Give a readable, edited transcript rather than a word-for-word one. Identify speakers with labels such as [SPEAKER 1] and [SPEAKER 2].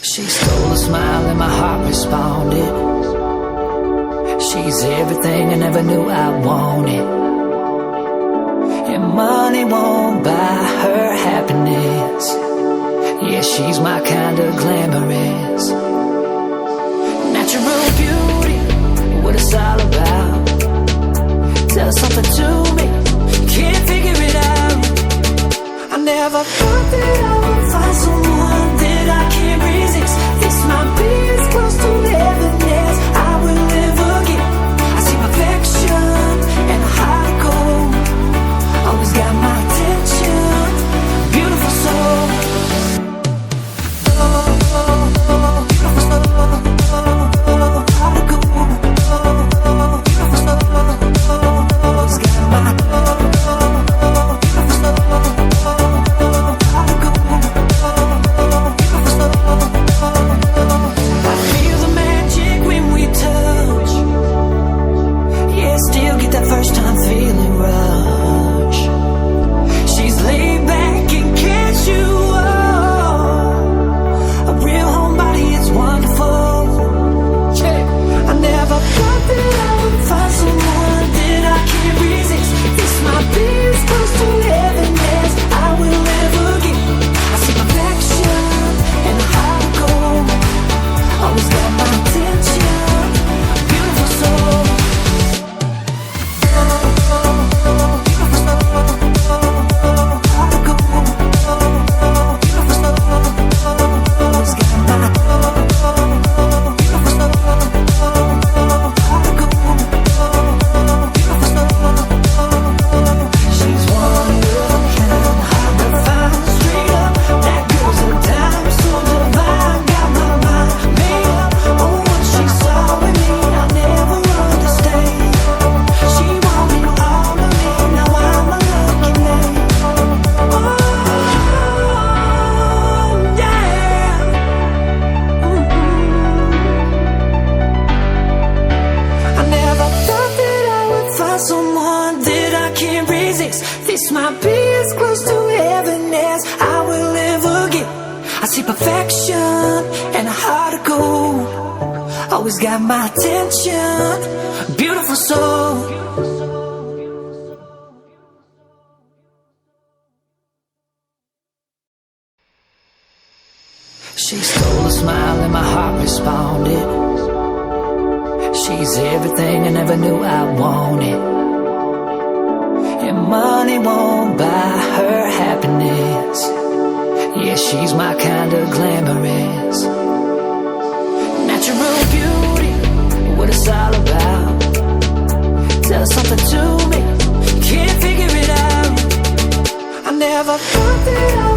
[SPEAKER 1] She stole a smile and my heart responded. She's everything I never knew I wanted. And money won't buy her happiness. Yeah, she's my kind of glamorous. Natural beauty, what it's all about. Tell her something to me, can't figure it out. I never thought that I would find someone that I can't resist. This might be as close to heaven as I will ever get. I see perfection and a heart of gold. Always got my attention, beautiful soul. Beautiful soul, heart of gold. Beautiful soul, always got my first time feeling rush. She's laid back and casual. A real homebody, it's wonderful. Yeah. I never thought that I would find someone that I can't resist. This might be as close to heaven as I will ever get. I see perfection and a heart of gold. Always got my attention, beautiful soul. This might be as close to heaven as I will ever get. I see perfection and a heart of gold. Always got my attention, beautiful soul. She stole a smile and my heart responded. She's everything I never knew I wanted. And money won't buy her happiness. Yeah, she's my kind of glamorous. Natural beauty, what it's all about. Tell her something to me, can't figure it out. I never thought that I